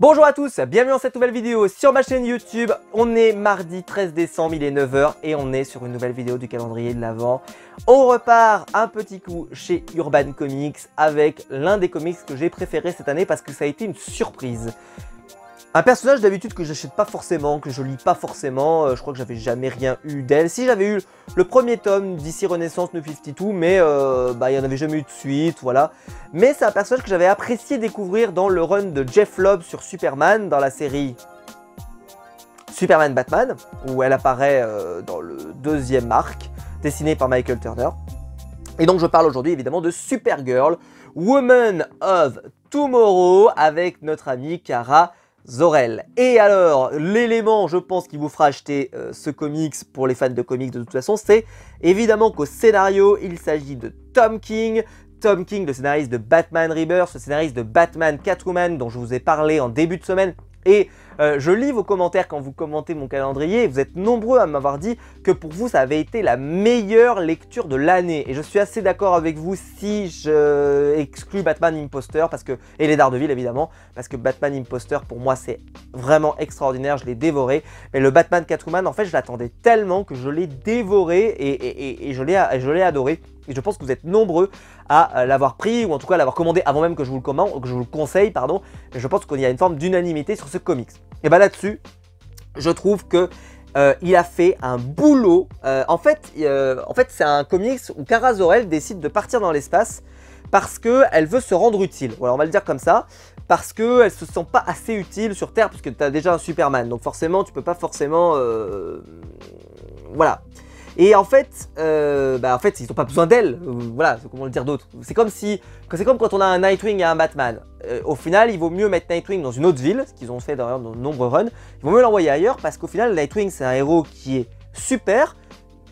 Bonjour à tous, bienvenue dans cette nouvelle vidéo sur ma chaîne YouTube. On est mardi 13 décembre, il est 9 h et on est sur une nouvelle vidéo du calendrier de l'Avent. On repart un petit coup chez Urban Comics avec l'un des comics que j'ai préféré cette année parce que ça a été une surprise. Un personnage d'habitude que j'achète pas forcément, que je lis pas forcément, je crois que j'avais jamais rien eu d'elle. Si j'avais eu le premier tome d'ici Renaissance New 52, mais il n'y en avait jamais eu de suite, voilà. Mais c'est un personnage que j'avais apprécié découvrir dans le run de Jeff Lobb sur Superman, dans la série Superman Batman, où elle apparaît dans le deuxième arc, dessiné par Michael Turner. Et donc je parle aujourd'hui évidemment de Supergirl, Woman of Tomorrow, avec notre amie Kara Zor-El. Et alors, l'élément, je pense, qui vous fera acheter ce comics pour les fans de comics de toute façon, c'est évidemment qu'au scénario, il s'agit de Tom King. Tom King, le scénariste de Batman Rebirth, le scénariste de Batman Catwoman, dont je vous ai parlé en début de semaine. Et je lis vos commentaires quand vous commentez mon calendrier, et vous êtes nombreux à m'avoir dit que pour vous ça avait été la meilleure lecture de l'année. Et je suis assez d'accord avec vous si je exclus Batman Imposter, et les Daredevil évidemment, parce que Batman Imposter pour moi c'est vraiment extraordinaire, je l'ai dévoré. Mais le Batman Catwoman en fait je l'attendais tellement que je l'ai dévoré et je l'ai adoré. Et je pense que vous êtes nombreux à l'avoir pris, ou en tout cas à l'avoir commandé avant même que je vous le conseille, pardon. Et je pense qu'il y a une forme d'unanimité sur ce comics. Et bah là-dessus, je trouve que il a fait un boulot. En fait c'est un comics où Kara Zor-El décide de partir dans l'espace parce qu'elle veut se rendre utile. Voilà, on va le dire comme ça. Parce qu'elle ne se sent pas assez utile sur Terre, puisque tu as déjà un Superman. Donc forcément, tu peux pas forcément... voilà. Et en fait, ils n'ont pas besoin d'elle. Voilà, comment le dire d'autre. C'est comme quand on a un Nightwing et un Batman. Au final, il vaut mieux mettre Nightwing dans une autre ville, ce qu'ils ont fait d'ailleurs dans de nombreux runs. Il vaut mieux l'envoyer ailleurs parce qu'au final, Nightwing, c'est un héros qui est super,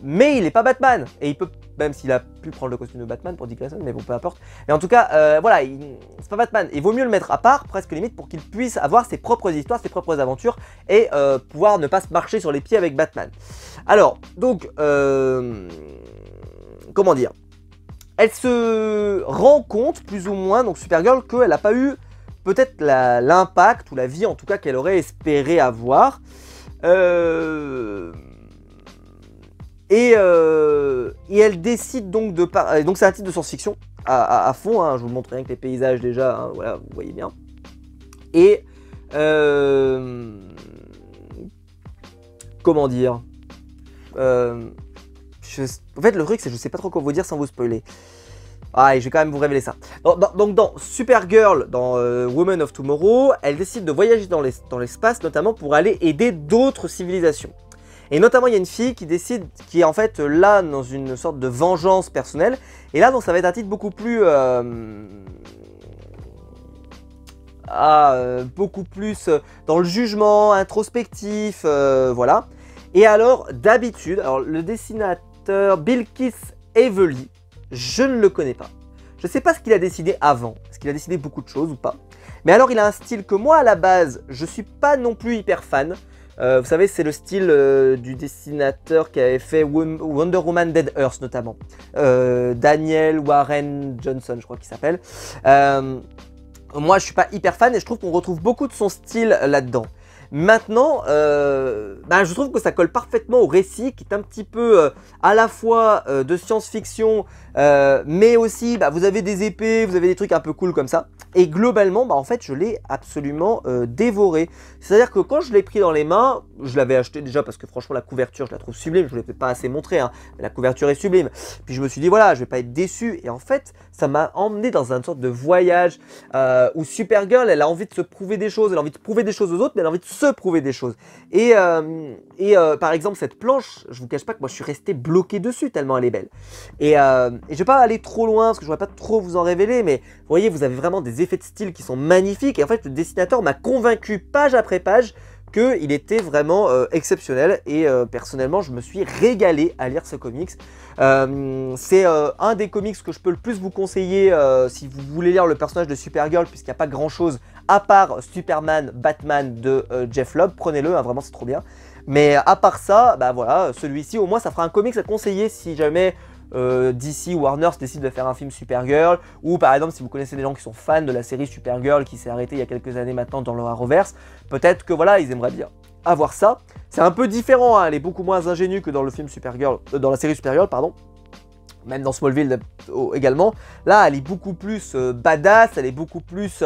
mais il n'est pas Batman. Et il peut, même s'il a pu prendre le costume de Batman pour Dick Grayson, mais bon, peu importe. Mais en tout cas, voilà, c'est pas Batman. Il vaut mieux le mettre à part, presque limite, pour qu'il puisse avoir ses propres histoires, ses propres aventures et pouvoir ne pas se marcher sur les pieds avec Batman. Alors, donc, comment dire, elle se rend compte, plus ou moins, donc Supergirl, qu'elle n'a pas eu peut-être l'impact, ou la vie en tout cas, qu'elle aurait espéré avoir. Et elle décide donc de partir. Donc c'est un titre de science-fiction à fond, hein, je vous montre rien que les paysages déjà, hein, voilà, vous voyez bien. Et comment dire, en fait le truc c'est que je sais pas trop quoi vous dire sans vous spoiler. Ah, et je vais quand même vous révéler ça. Donc dans Supergirl, dans Woman of Tomorrow, elle décide de voyager dans l'espace, notamment pour aller aider d'autres civilisations. Et notamment, il y a une fille qui décide, qui est en fait là dans une sorte de vengeance personnelle. Et là, donc, ça va être un titre beaucoup plus... beaucoup plus dans le jugement, introspectif, voilà. Et alors, d'habitude, le dessinateur Bilquis Evely, je ne le connais pas. Je ne sais pas ce qu'il a décidé avant. Est-ce qu'il a décidé beaucoup de choses ou pas? Mais alors, il a un style que moi, à la base, je suis pas non plus hyper fan. Vous savez, c'est le style du dessinateur qui avait fait Wonder Woman Dead Earth notamment. Daniel Warren Johnson, je crois qu'il s'appelle. Moi, je suis pas hyper fan et je trouve qu'on retrouve beaucoup de son style là-dedans. Maintenant, je trouve que ça colle parfaitement au récit qui est un petit peu à la fois de science-fiction, mais aussi vous avez des épées, vous avez des trucs un peu cool comme ça. Et globalement, en fait, je l'ai absolument dévoré. C'est-à-dire que quand je l'ai pris dans les mains, je l'avais acheté déjà parce que franchement, la couverture, je la trouve sublime. Je ne l'ai peut-être pas assez montré, hein, mais la couverture est sublime. Puis je me suis dit, voilà, je vais pas être déçu. Et en fait, ça m'a emmené dans une sorte de voyage où Supergirl, elle a envie de se prouver des choses. Elle a envie de prouver des choses aux autres, mais elle a envie de se prouver des choses. Et par exemple, cette planche, je vous cache pas que moi, je suis resté bloqué dessus tellement elle est belle. Et je vais pas aller trop loin parce que je ne voudrais pas trop vous en révéler, mais vous voyez, vous avez vraiment des effets de style qui sont magnifiques. Et en fait, le dessinateur m'a convaincu page après page qu'il était vraiment exceptionnel. Et personnellement, je me suis régalé à lire ce comics. C'est un des comics que je peux le plus vous conseiller si vous voulez lire le personnage de Supergirl, puisqu'il n'y a pas grand chose à part Superman, Batman de Jeff Lobb. Prenez-le, hein, vraiment c'est trop bien. Mais à part ça, voilà, celui-ci au moins ça fera un comics à conseiller si jamais DC ou Warner décide de faire un film Supergirl, ou par exemple si vous connaissez des gens qui sont fans de la série Supergirl qui s'est arrêtée il y a quelques années maintenant dans le Arrowverse, peut-être que voilà, ils aimeraient bien avoir ça. C'est un peu différent, hein, elle est beaucoup moins ingénue que dans le film Supergirl, dans la série Supergirl, pardon. Même dans Smallville également. Là, elle est beaucoup plus badass, elle est beaucoup plus...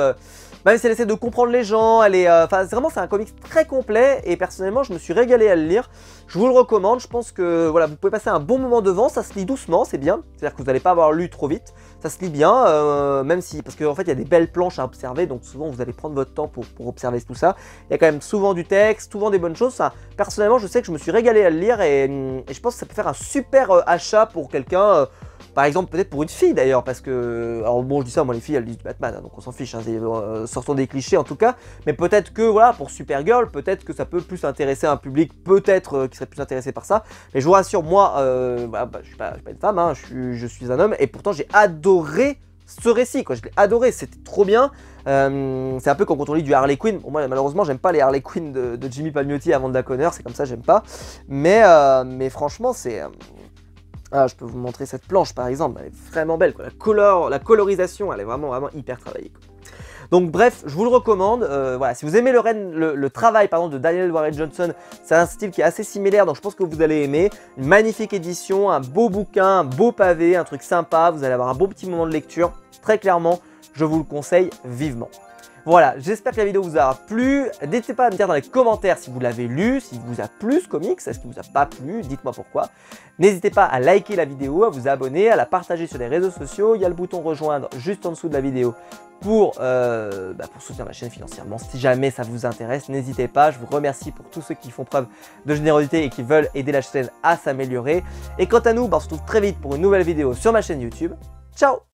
même si elle essaie de comprendre les gens, elle est... Enfin, vraiment, c'est un comics très complet et personnellement, je me suis régalé à le lire. Je vous le recommande, je pense que voilà, vous pouvez passer un bon moment devant, ça se lit doucement, c'est bien. C'est-à-dire que vous n'allez pas avoir lu trop vite, ça se lit bien, même si... Parce qu'en fait, il y a des belles planches à observer, donc souvent, vous allez prendre votre temps pour observer tout ça. Il y a quand même souvent du texte, souvent des bonnes choses. Ça, personnellement, je sais que je me suis régalé à le lire et je pense que ça peut faire un super achat pour quelqu'un... par exemple, peut-être pour une fille d'ailleurs, parce que... Alors bon, je dis ça, moi les filles, elles lisent du Batman, hein, donc on s'en fiche, hein, sortons des clichés en tout cas. Mais peut-être que, voilà, pour Supergirl, peut-être que ça peut plus intéresser un public, peut-être qui serait plus intéressé par ça. Mais je vous rassure, moi, voilà, je suis pas une femme, hein, je suis un homme, et pourtant j'ai adoré ce récit, quoi. Je l'ai adoré, c'était trop bien. C'est un peu comme quand on lit du Harley Quinn. Bon, moi, malheureusement, j'aime pas les Harley Quinn de Jimmy Palmiotti et Amanda Conner, c'est comme ça, j'aime pas. Mais franchement, c'est... Ah, je peux vous montrer cette planche par exemple, elle est vraiment belle, quoi. La colorisation, elle est vraiment hyper travaillée, quoi. Donc bref, je vous le recommande. Voilà, si vous aimez le travail pardon, de Daniel Warren Johnson, c'est un style qui est assez similaire, donc je pense que vous allez aimer. Une magnifique édition, un beau bouquin, un beau pavé, un truc sympa, vous allez avoir un beau petit moment de lecture. Très clairement, je vous le conseille vivement. Voilà, j'espère que la vidéo vous aura plu. N'hésitez pas à me dire dans les commentaires si vous l'avez lu, si vous a plu ce comics, est-ce qu'il vous a pas plu, dites-moi pourquoi. N'hésitez pas à liker la vidéo, à vous abonner, à la partager sur les réseaux sociaux. Il y a le bouton rejoindre juste en dessous de la vidéo pour soutenir ma chaîne financièrement. Si jamais ça vous intéresse, n'hésitez pas. Je vous remercie pour tous ceux qui font preuve de générosité et qui veulent aider la chaîne à s'améliorer. Et quant à nous, on se retrouve très vite pour une nouvelle vidéo sur ma chaîne YouTube. Ciao!